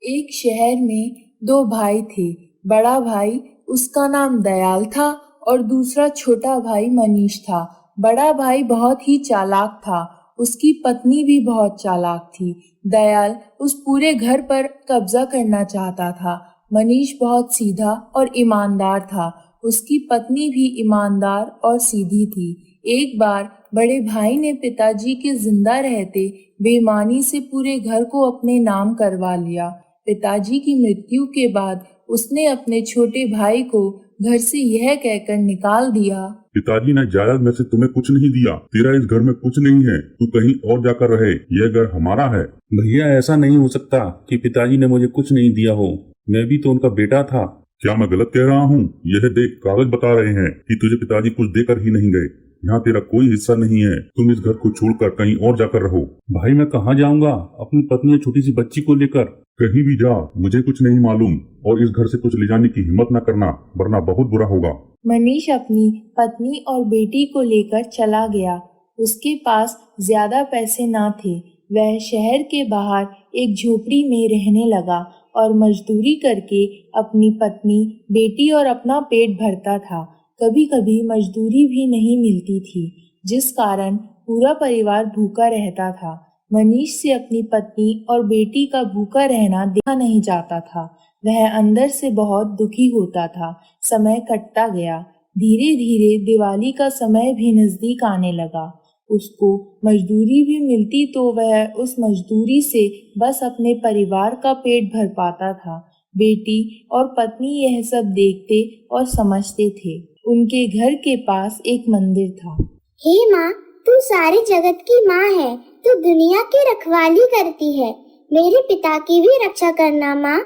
एक शहर में दो भाई थे। बड़ा भाई, उसका नाम दयाल था, और दूसरा छोटा भाई मनीष था। बड़ा भाई बहुत ही चालाक था। उसकी पत्नी भी बहुत चालाक थी। दयाल उस पूरे घर पर कब्जा करना चाहता था। मनीष बहुत सीधा और ईमानदार था। उसकी पत्नी भी ईमानदार और सीधी थी। एक बार बड़े भाई ने पिताजी के जिंदा रहते बेईमानी से पूरे घर को अपने नाम करवा लिया। पिताजी की मृत्यु के बाद उसने अपने छोटे भाई को घर से यह कहकर निकाल दिया। पिताजी ने जायदाद में से तुम्हें कुछ नहीं दिया। तेरा इस घर में कुछ नहीं है। तू कहीं और जाकर रहे। यह घर हमारा है। भैया, ऐसा नहीं हो सकता कि पिताजी ने मुझे कुछ नहीं दिया हो। मैं भी तो उनका बेटा था। क्या मैं गलत कह रहा हूँ? यह देख, कागज बता रहे हैं कि तुझे पिताजी कुछ देकर ही नहीं गए। यहाँ तेरा कोई हिस्सा नहीं है। तुम इस घर को छोड़कर कहीं और जाकर रहो। भाई, मैं कहाँ जाऊँगा अपनी पत्नी और छोटी सी बच्ची को लेकर? कहीं भी जा, मुझे कुछ नहीं मालूम, और इस घर से कुछ ले जाने की हिम्मत न करना, वरना बहुत बुरा होगा। मनीष अपनी पत्नी और बेटी को लेकर चला गया। उसके पास ज्यादा पैसे ना थे। वह शहर के बाहर एक झोपड़ी में रहने लगा और मजदूरी करके अपनी पत्नी, बेटी और अपना पेट भरता था। कभी कभी मजदूरी भी नहीं मिलती थी, जिस कारण पूरा परिवार भूखा रहता था। मनीष से अपनी पत्नी और बेटी का भूखा रहना देखा नहीं जाता था। वह अंदर से बहुत दुखी होता था। समय कटता गया। धीरे धीरे दिवाली का समय भी नजदीक आने लगा। उसको मजदूरी भी मिलती तो वह उस मजदूरी से बस अपने परिवार का पेट भर पाता था। बेटी और पत्नी यह सब देखते और समझते थे। उनके घर के पास एक मंदिर था। हे माँ, तू सारी जगत की माँ है। तू दुनिया की रखवाली करती है। मेरे पिता की भी रक्षा करना माँ।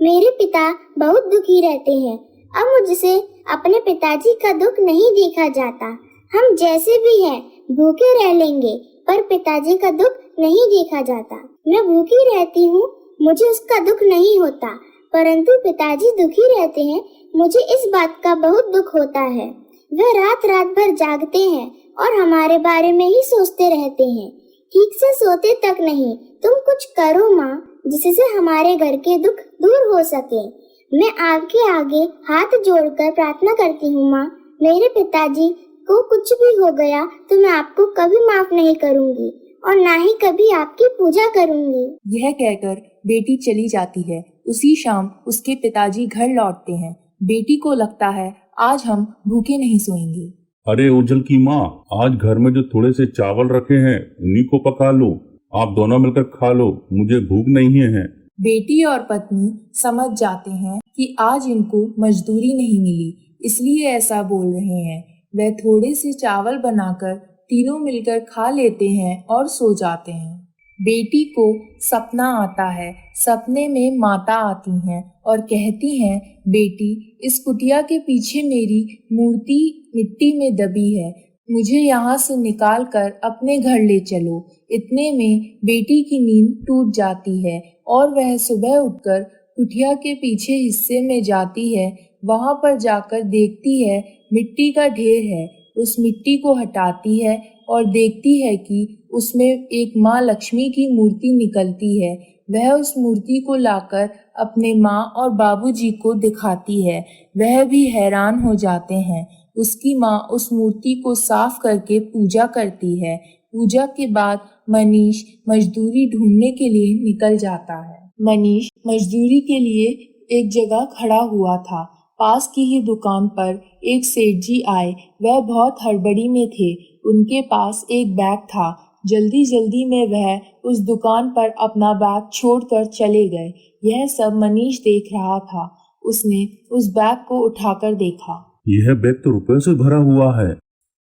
मेरे पिता बहुत दुखी रहते हैं। अब मुझसे अपने पिताजी का दुख नहीं देखा जाता। हम जैसे भी हैं भूखे रह लेंगे, पर पिताजी का दुख नहीं देखा जाता। मैं भूखी रहती हूँ, मुझे उसका दुख नहीं होता, परंतु पिताजी दुखी रहते हैं, मुझे इस बात का बहुत दुख होता है। वह रात रात भर जागते हैं और हमारे बारे में ही सोचते रहते हैं। ठीक से सोते तक नहीं। तुम कुछ करो माँ, जिससे हमारे घर के दुख दूर हो सके। मैं आपके आगे हाथ जोड़कर प्रार्थना करती हूँ माँ। मेरे पिताजी को कुछ भी हो गया तो मैं आपको कभी माफ नहीं करूँगी और ना ही कभी आपकी पूजा करूँगी। यह कहकर बेटी चली जाती है। उसी शाम उसके पिताजी घर लौटते हैं। बेटी को लगता है आज हम भूखे नहीं सोएंगे। अरे ओझल की माँ, आज घर में जो थोड़े से चावल रखे हैं उन्हीं को पका लो। आप दोनों मिलकर खा लो, मुझे भूख नहीं है। बेटी और पत्नी समझ जाते हैं कि आज इनको मजदूरी नहीं मिली, इसलिए ऐसा बोल रहे हैं। वह थोड़े से चावल बनाकर तीनों मिलकर खा लेते हैं और सो जाते हैं। बेटी को सपना आता है। सपने में माता आती हैं और कहती हैं, बेटी, इस कुटिया के पीछे मेरी मूर्ति मिट्टी में दबी है। मुझे यहाँ से निकाल कर अपने घर ले चलो। इतने में बेटी की नींद टूट जाती है और वह सुबह उठकर कुटिया के पीछे हिस्से में जाती है। वहां पर जाकर देखती है मिट्टी का ढेर है। उस मिट्टी को हटाती है और देखती है कि उसमें एक माँ लक्ष्मी की मूर्ति निकलती है। वह उस मूर्ति को लाकर अपने माँ और बाबूजी को दिखाती है। वह भी हैरान हो जाते हैं। उसकी माँ उस मूर्ति को साफ करके पूजा करती है। पूजा के बाद मनीष मजदूरी ढूंढने के लिए निकल जाता है। मनीष मजदूरी के लिए एक जगह खड़ा हुआ था। पास की ही दुकान पर एक सेठ जी आए। वह बहुत हड़बड़ी में थे। उनके पास एक बैग था। जल्दी जल्दी में वह उस दुकान पर अपना बैग छोड़कर चले गए। यह सब मनीष देख रहा था। उसने उस बैग को उठाकर देखा। यह बैग तो रुपए से भरा हुआ है।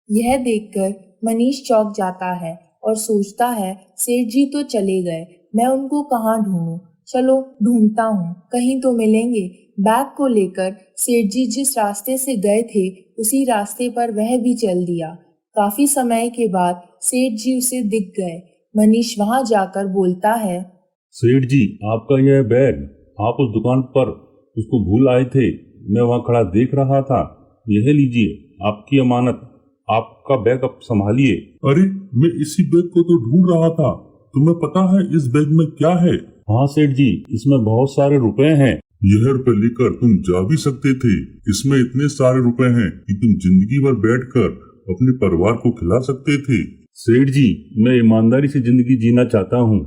यह देखकर मनीष चौंक जाता है और सोचता है, सेठ जी तो चले गए, मैं उनको कहाँ ढूंढूं? चलो ढूंढता हूँ, कहीं तो मिलेंगे। बैग को लेकर सेठ जी जिस रास्ते से गए थे उसी रास्ते पर वह भी चल दिया। काफी समय के बाद सेठ जी उसे दिख गए। मनीष वहां जाकर बोलता है, सेठ जी, आपका यह बैग, आप उस दुकान पर उसको भूल आए थे। मैं वहाँ खड़ा देख रहा था। यह लीजिए आपकी अमानत। आपका बैग अब संभालिए। अरे, मैं इसी बैग को तो ढूंढ रहा था। तुम्हें पता है इस बैग में क्या है? हाँ सेठ जी, इसमें बहुत सारे रुपए हैं। यह रुपए लेकर तुम जा भी सकते थे। इसमें इतने सारे रुपए हैं कि तुम जिंदगी भर बैठकर अपने परिवार को खिला सकते थे। सेठ जी, मैं ईमानदारी से जिंदगी जीना चाहता हूँ।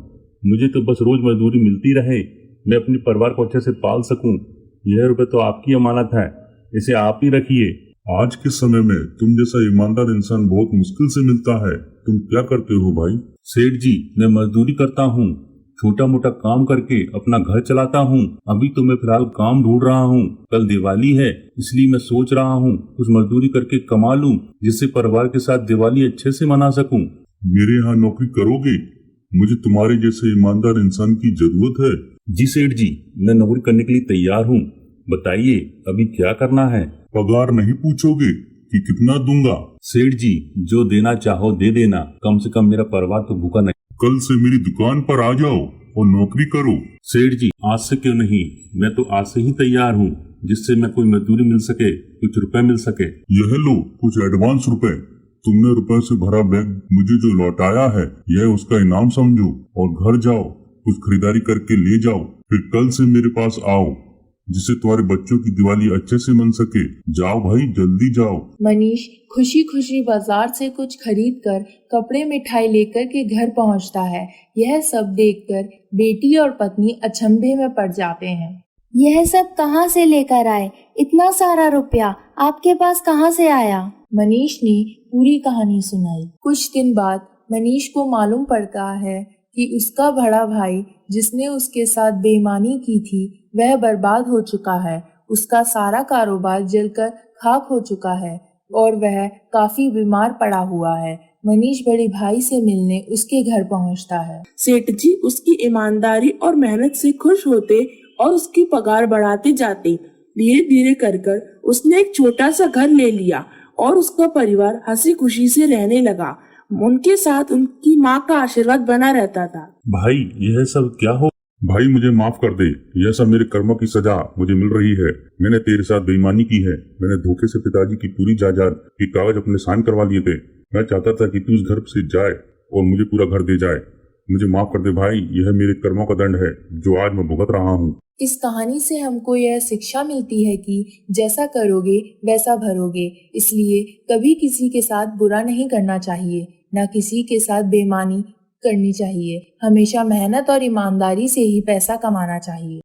मुझे तो बस रोज मजदूरी मिलती रहे, मैं अपने परिवार को अच्छे से पाल सकूं। यह रुपए तो आपकी अमानत है, इसे आप ही रखिए। आज के समय में तुम जैसा ईमानदार इंसान बहुत मुश्किल से मिलता है। तुम क्या करते हो भाई? सेठ जी, मैं मजदूरी करता हूँ, छोटा मोटा काम करके अपना घर चलाता हूँ। अभी तो मैं फिलहाल काम ढूंढ रहा हूँ। कल दिवाली है, इसलिए मैं सोच रहा हूँ कुछ मजदूरी करके कमा लूँ, जिससे परिवार के साथ दिवाली अच्छे से मना सकूँ। मेरे यहाँ नौकरी करोगे? मुझे तुम्हारे जैसे ईमानदार इंसान की जरूरत है। जी सेठ जी, मैं नौकरी करने के लिए तैयार हूँ। बताइए अभी क्या करना है? पगार नहीं पूछोगे कि कितना दूंगा? सेठ जी, जो देना चाहो दे देना, कम से कम मेरा परिवार तो भूखा नहीं। कल से मेरी दुकान पर आ जाओ और नौकरी करो। सेठ जी, आज से क्यों नहीं, मैं तो आज से ही तैयार हूँ, जिससे मैं कोई मजदूरी मिल सके, कुछ रुपए मिल सके। यह लो कुछ एडवांस रुपए। तुमने रुपए से भरा बैग मुझे जो लौटाया है, यह उसका इनाम समझो और घर जाओ, कुछ खरीदारी करके ले जाओ। फिर कल से मेरे पास आओ, जिससे तुम्हारे बच्चों की दिवाली अच्छे से मन सके। जाओ भाई, जल्दी जाओ। मनीष खुशी खुशी बाजार से कुछ खरीद कर कपड़े मिठाई लेकर के घर पहुंचता है। यह सब देखकर बेटी और पत्नी अचंभे में पड़ जाते हैं। यह सब कहाँ से लेकर आए? इतना सारा रुपया आपके पास कहाँ से आया? मनीष ने पूरी कहानी सुनाई। कुछ दिन बाद मनीष को मालूम पड़ता है कि उसका बड़ा भाई, जिसने उसके साथ बेईमानी की थी, वह बर्बाद हो चुका है। उसका सारा कारोबार जलकर खाक हो चुका है और वह काफी बीमार पड़ा हुआ है। मनीष बड़े भाई से मिलने उसके घर पहुंचता है। सेठ जी उसकी ईमानदारी और मेहनत से खुश होते और उसकी पगार बढ़ाते जाते। धीरे धीरे कर उसने एक छोटा सा घर ले लिया और उसका परिवार हंसी खुशी से रहने लगा। उनके साथ उनकी माँ का आशीर्वाद बना रहता था। भाई, यह सब क्या हो? भाई मुझे माफ कर दे, यह सब मेरे कर्मों की सजा मुझे मिल रही है। मैंने तेरे साथ बेईमानी की है। मैंने धोखे से पिताजी की पूरी जायदाद के कागज अपने साइन करवा लिए थे। मैं चाहता था कि तू इस घर से जाए और मुझे पूरा घर दे जाए। मुझे माफ कर दे भाई, यह मेरे कर्मों का दंड है जो आज मैं भुगत रहा हूँ। इस कहानी से हमको यह शिक्षा मिलती है कि जैसा करोगे वैसा भरोगे। इसलिए कभी किसी के साथ बुरा नहीं करना चाहिए, न किसी के साथ बेईमानी करनी चाहिए। हमेशा मेहनत और ईमानदारी से ही पैसा कमाना चाहिए।